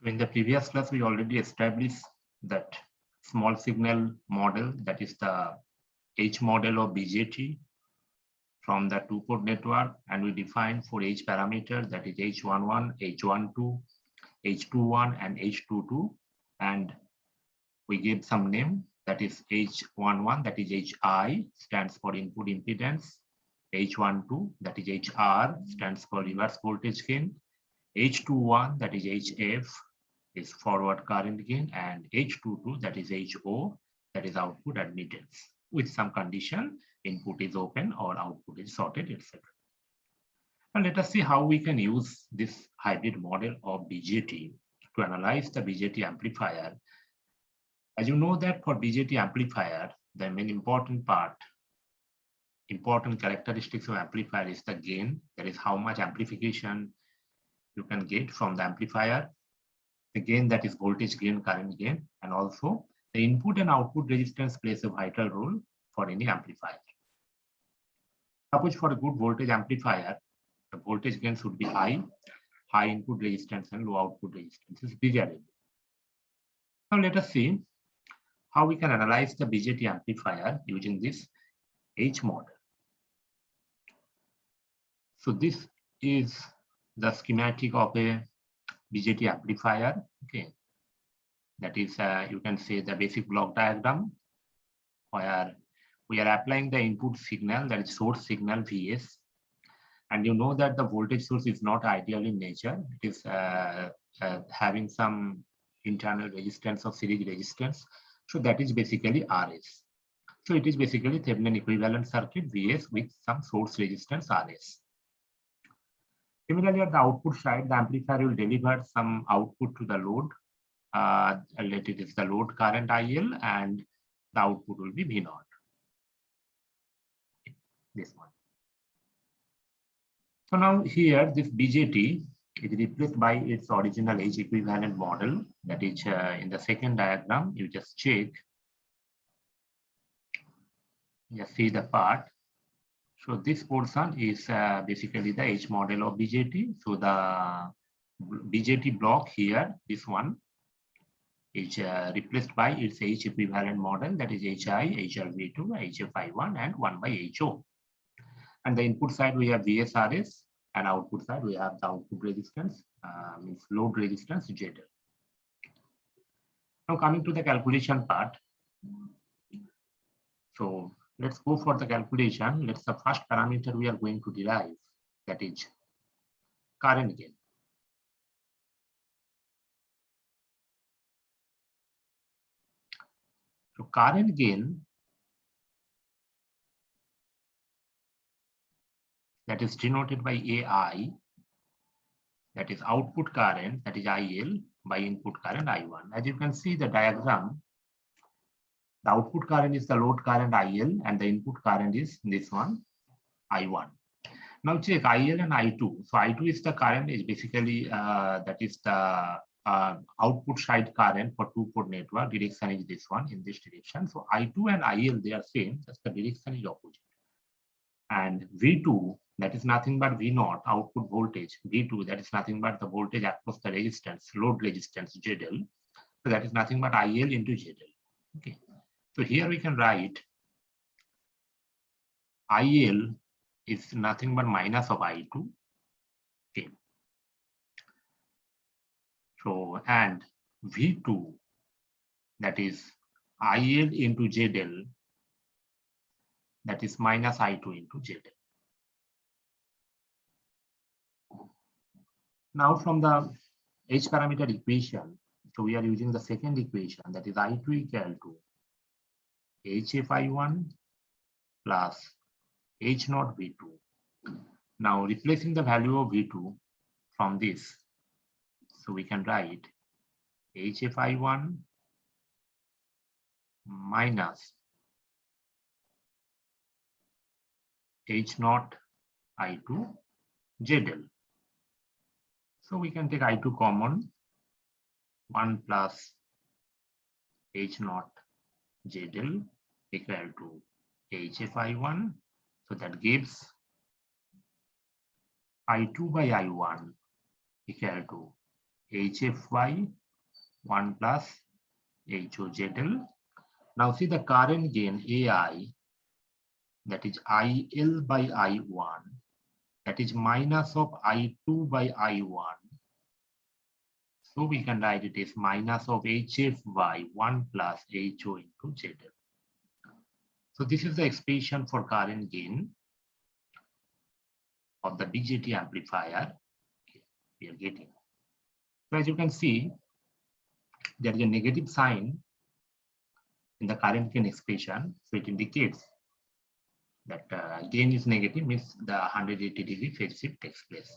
So in the previous class, we already established that small signal model, that is the H model of BJT from the two-port network, and we define for H parameter, that is H11, H12, H21, and H22, and we give some name, that is H11, that is HI, stands for input impedance, H12, that is HR, stands for reverse voltage gain, H21, that is HF, is forward current gain, and H22, that is HO, that is output admittance. With some condition, input is open or output is shorted, etc. Now let us see how we can use this hybrid model of BJT to analyze the BJT amplifier. As you know that for BJT amplifier, the main important characteristics of amplifier is the gain, that is how much amplification you can get from the amplifier, the gain, that is voltage gain, current gain, and also the input and output resistance plays a vital role for any amplifier. Suppose for a good voltage amplifier, the voltage gain should be high input resistance and low output resistance is desirable. Now let us see how we can analyze the BJT amplifier using this H model. So this is the schematic of a BJT amplifier. Okay, that is, you can say the basic block diagram, where we are applying the input signal, that is source signal Vs, and you know that the voltage source is not ideal in nature. It is having some internal resistance of series resistance. So that is basically Rs. So it is basically Thevenin equivalent circuit Vs with some source resistance Rs. Similarly, at the output side, the amplifier will deliver some output to the load. Let it is the load current IL, and the output will be V0. This one. So now here, this BJT is replaced by its original H equivalent model. That is in the second diagram. You just check. Just see the part. So this portion is basically the H model of BJT. So the BJT block here, this one, is replaced by its H equivalent model, that is HI, HLV2, HFI1, and 1 by HO. And the input side we have VSRS, and output side we have the output resistance, means load resistance ZL. Now coming to the calculation part. So let's go for the calculation. Let's the first parameter we are going to derive, that is current gain. So current gain, that is denoted by AI, that is output current, that is IL, by input current I1. As you can see the diagram, the output current is the load current IL, and the input current is this one, I1. Now check IL and I2. So I2 is the current, is basically that is the output side current for two-port network. Direction is this one, in this direction. So I2 and IL, they are same, just the direction is opposite. And V2, that is nothing but V0, output voltage. V2, that is nothing but the voltage across the resistance, load resistance ZL. So that is nothing but IL into ZL. Okay. So here we can write IL is nothing but minus of I2. Okay. So, and V2, that is IL into ZL, that is minus I2 into ZL. Now from the H parameter equation, so we are using the second equation, that is I2 equal to HFI1 plus H0 V2. Now replacing the value of V2 from this, so we can write HFI1 minus H0 I2 ZL. So we can take I2 common, 1 plus H0 ZL equal to HFI1. So that gives I2 by I1 equal to HFY 1 plus HOZL. Now see the current gain AI, that is IL by I1, that is minus of I2 by I1. So we can write it as minus of HFY 1 plus HO into ZL. So this is the expression for current gain of the BJT amplifier we are getting. So as you can see, there is a negative sign in the current gain expression. So it indicates that gain is negative, means the 180-degree phase shift takes place.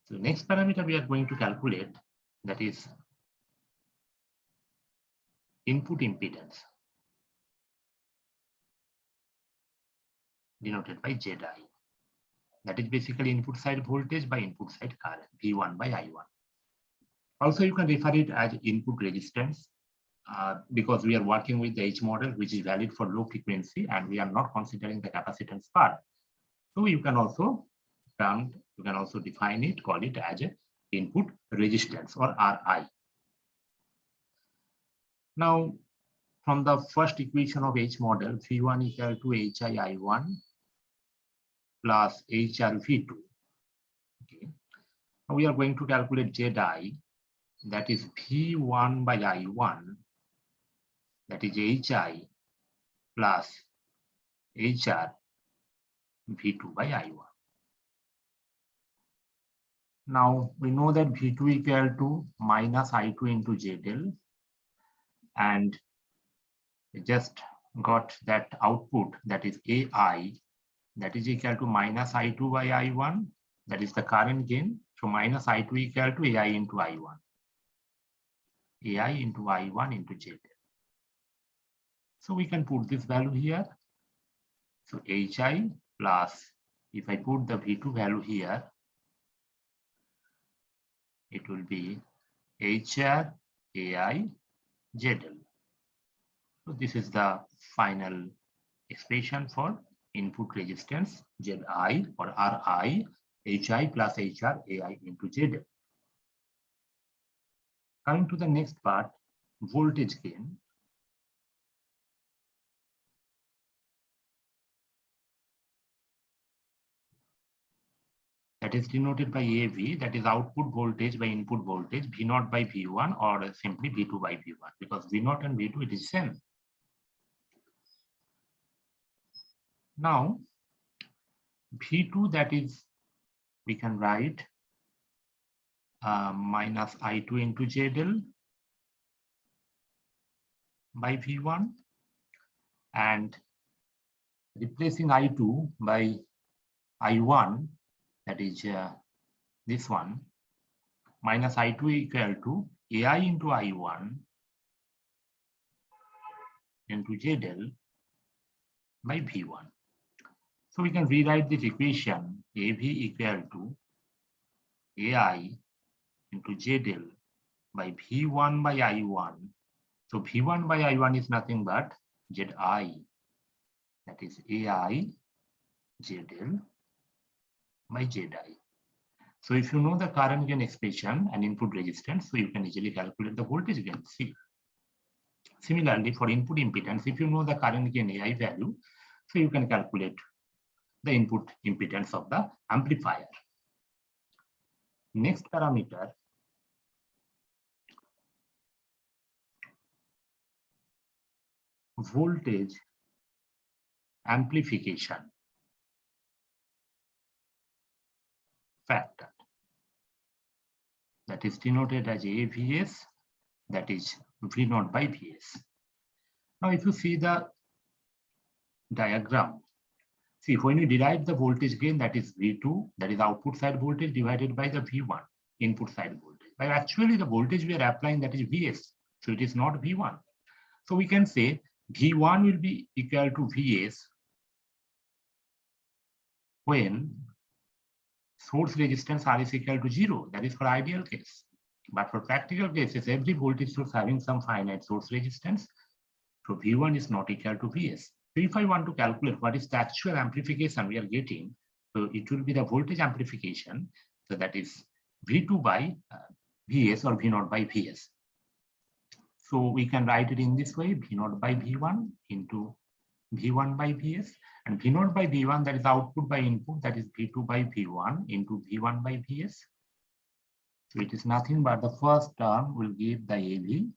So next parameter we are going to calculate, that is input impedance, denoted by Zi. That is basically input side voltage by input side current, V1 by I1. Also, you can refer it as input resistance because we are working with the H model, which is valid for low frequency, and we are not considering the capacitance part. So you can also define it, call it as a input resistance or RI. Now, from the first equation of H model, V1 equal to HI1 plus HRV2. Okay. Now we are going to calculate Zi, that is V1 by I1, that is HI plus HR V2 by I1. Now we know that V2 equal to minus I2 into ZL, and we just got that output, that is AI, that is equal to minus I2 by I1, that is the current gain. So minus I2 equal to AI into I1. AI into I1 into ZL. So we can put this value here. So HI plus, if I put the V2 value here, it will be HR AI ZL. So this is the final expression for input resistance Zi or RI, HI plus HR AI into ZL. Coming to the next part, voltage gain. That is denoted by AV, that is output voltage by input voltage, V0 by V1, or simply V2 by V1, because V0 and V2 it is same. Now, V2, that is, we can write minus I2 into ZL by V1, and replacing I2 by I1, that is this one, minus I2 equal to AI into I1 into ZL by V1. So we can rewrite this equation, AV equal to AI into ZL by V1 by I1. So V1 by I1 is nothing but Zi, that is AI ZL by Zi. So if you know the current gain expression and input resistance, so you can easily calculate the voltage gain. See. Similarly, for input impedance, if you know the current gain AI value, so you can calculate the input impedance of the amplifier. Next parameter, voltage amplification factor, that is denoted as AVS, that is V0 by Vs. Now if you see the diagram, see when you derive the voltage gain, that is V2, that is output side voltage divided by the V1, input side voltage. But actually the voltage we are applying, that is Vs, so it is not V1. So we can say V1 will be equal to Vs when source resistance R is equal to 0. That is for ideal case. But for practical cases, every voltage source having some finite source resistance, so V1 is not equal to Vs. So if I want to calculate what is the actual amplification we are getting, so it will be the voltage amplification. So that is V2 by Vs or V0 by Vs. So we can write it in this way, V0 by V1 into V1 by Vs, and V0 by V1, that is output by input, that is V2 by V1 into V1 by Vs. So it is nothing but the first term will give the AV.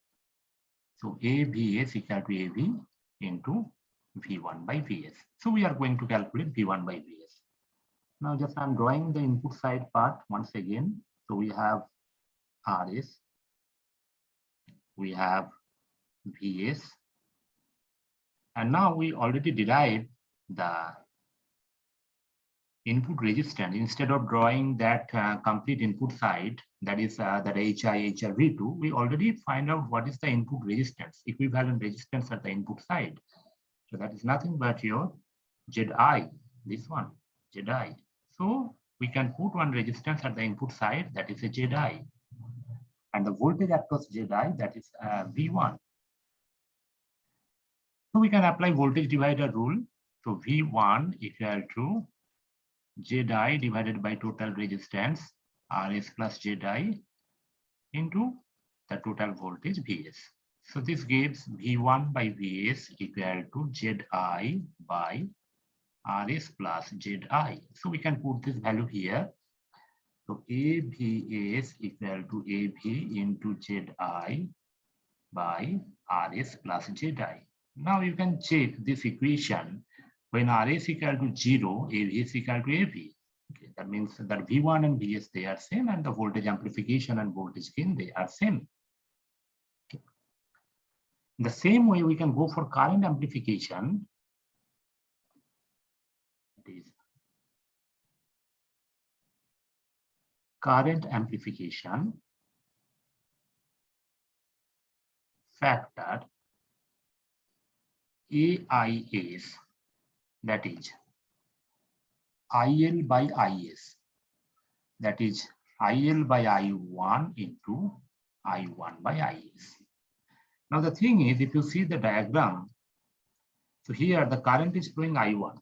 So AVs equal to AV into V1 by Vs. So we are going to calculate V1 by Vs. Now just I'm drawing the input side part once again. So we have Rs, we have Vs, and now we already derived the input resistance. Instead of drawing that complete input side, that is that HI, HRV2, we already find out what is the input resistance, equivalent resistance at the input side. So that is nothing but your ZI, this one, ZI. So we can put one resistance at the input side, that is a ZI. And the voltage across ZI, that is V1. So we can apply voltage divider rule. So V1 equal to ZI divided by total resistance Rs plus ZI into the total voltage Vs. So this gives V1 by Vs equal to ZI by Rs plus ZI. So we can put this value here. So AVs equal to AV into ZI by Rs plus ZI. Now you can check this equation. When Rs equal to 0, AV is equal to AV. Okay, that means that V1 and Vs, they are same, and the voltage amplification and voltage gain, they are same. Okay. In the same way, we can go for current amplification. It is current amplification factor AIS, that is IL by IS, that is IL by I1 into I1 by IS. Now the thing is, if you see the diagram, so here the current is flowing I1,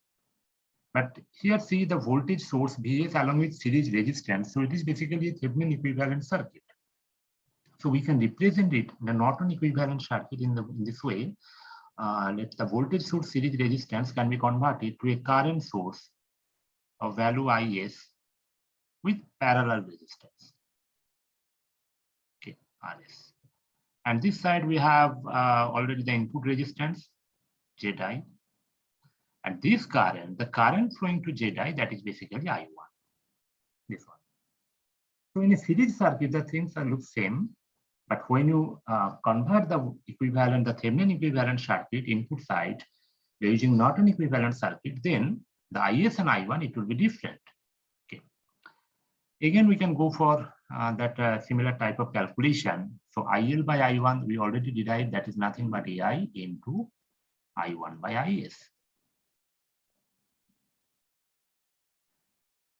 but here see the voltage source Vs along with series resistance. So it is basically a Thevenin equivalent circuit. So we can represent it in a Norton equivalent circuit in this way. Let the voltage source series resistance can be converted to a current source of value Is with parallel resistance. Okay, Rs. And this side we have already the input resistance, Zi. And this current, the current flowing to Zi, that is basically I1, this one. So in a series circuit, the things look same. But when you convert the equivalent, the Thevenin equivalent circuit input side, you're using Norton equivalent circuit, then the Is and I1, it will be different. Okay. Again, we can go for that similar type of calculation. So IL by I1, we already derived, that is nothing but AI into I1 by Is.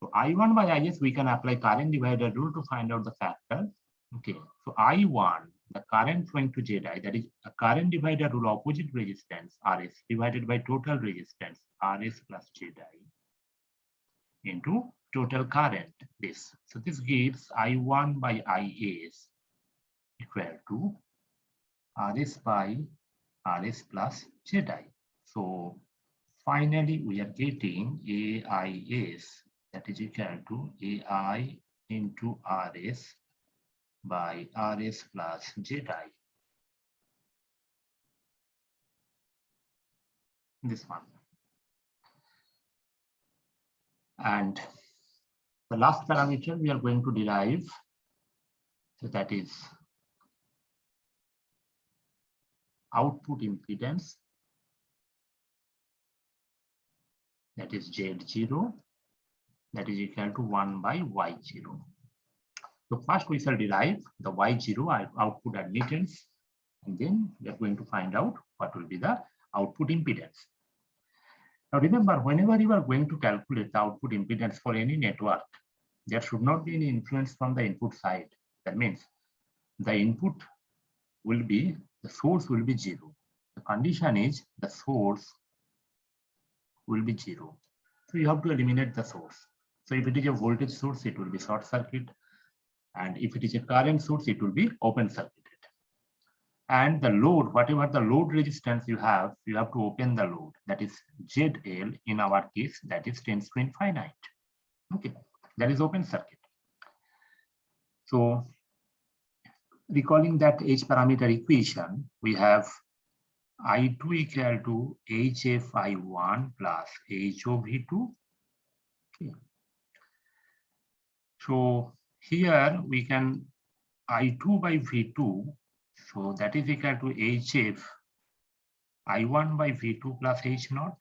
So I1 by Is, we can apply current divider rule to find out the factor. Okay, so I1, the current flowing to Zi, that is a current divider rule opposite resistance Rs divided by total resistance Rs plus Zi into total current, this. So this gives I1 by Is equal to Rs by Rs plus Zi. So finally, we are getting AIS, that is equal to AI into Rs by Rs plus Zi. This one. And the last parameter we are going to derive, so that is output impedance, that is Z0, that is equal to 1 by Y0. So first we shall derive the Y0 output admittance, and then we are going to find out what will be the output impedance. Now remember, whenever you are going to calculate the output impedance for any network, there should not be any influence from the input side. That means the input will be, the source will be 0. The condition is the source will be 0. So you have to eliminate the source. So if it is a voltage source, it will be short circuit. And if it is a current source, it will be open circuited. And the load, whatever the load resistance you have to open the load. That is ZL in our case, that is tends to infinite. Okay, that is open circuit. So recalling that H parameter equation, we have I2 equal to HFI1 plus HOV2. Okay. So here we can I2 by V2. So that is equal to HF I1 by V2 plus H naught.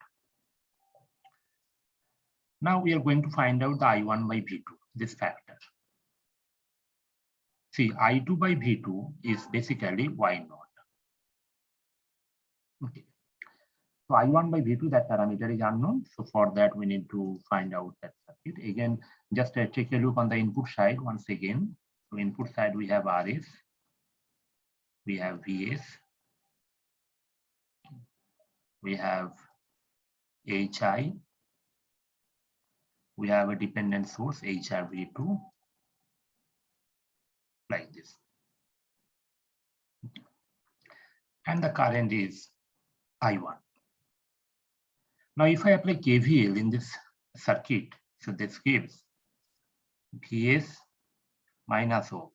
Now we are going to find out the I1 by V2, this factor. See, I2 by V2 is basically Y naught. Okay. So I1 by V2, that parameter is unknown. So for that, we need to find out that circuit. Again, just take a look on the input side once again. So input side, we have RS, we have VS, we have HI, we have a dependent source, HRV2, like this. And the current is I1. Now, if I apply KVL in this circuit, so this gives VS minus O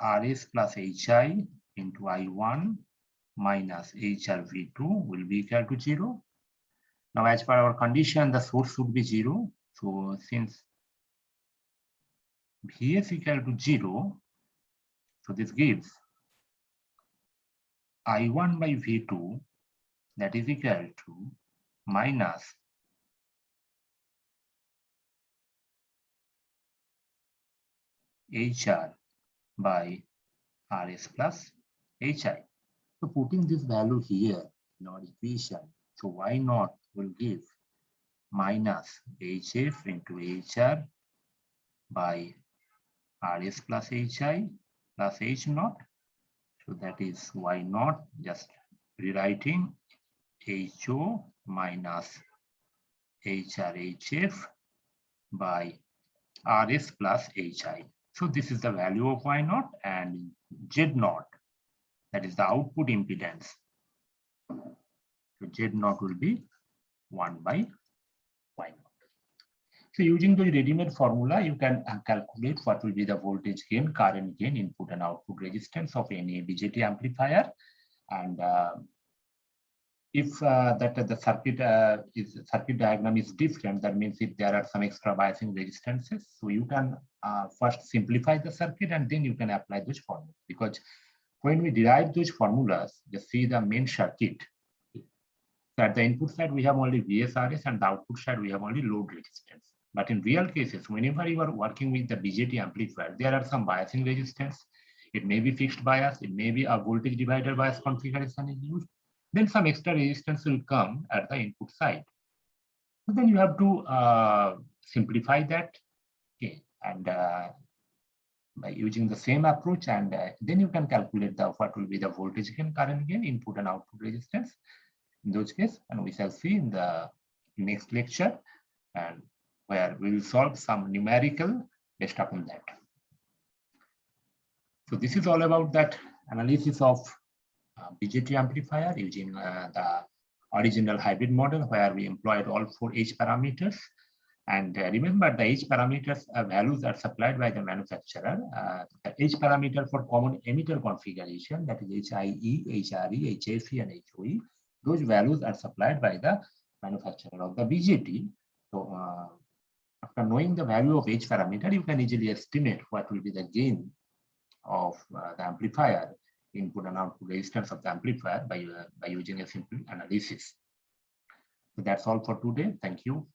RS plus HI into I1 minus HRV2 will be equal to 0. Now, as per our condition, the source should be 0. So since VS equal to 0, so this gives I1 by V2, that is equal to minus HR by RS plus HI. So putting this value here in our equation, so Y naught will give minus HF into HR by RS plus HI plus H naught. So that is Y naught, just rewriting HO minus HRHF by RS plus HI. So this is the value of Y naught, and Z naught, that is the output impedance. So Z naught will be 1 by Y naught. So using the ready-made formula, you can calculate what will be the voltage gain, current gain, input and output resistance of any BJT amplifier. And if the circuit diagram is different, that means if there are some extra biasing resistances, so you can first simplify the circuit and then you can apply those formulas. Because when we derive those formulas, just see the main circuit. So at the input side, we have only VSRS, and the output side, we have only load resistance. But in real cases, whenever you are working with the BJT amplifier, there are some biasing resistance. It may be fixed bias, it may be a voltage divider bias configuration is used. Then some extra resistance will come at the input side. So then you have to simplify that, okay, and by using the same approach, and then you can calculate what will be the voltage gain, current gain, input and output resistance in those cases, and we shall see in the next lecture, and where we will solve some numerical based upon that. So this is all about that analysis of BJT amplifier using the original hybrid model, where we employed all 4 H parameters. And remember, the H parameters values are supplied by the manufacturer. The H parameter for common emitter configuration, that is HIE, HRE, HFE, and HOE, those values are supplied by the manufacturer of the BJT. So after knowing the value of H parameter, you can easily estimate what will be the gain of the amplifier, input and output resistance of the amplifier by using a simple analysis. So that's all for today. Thank you.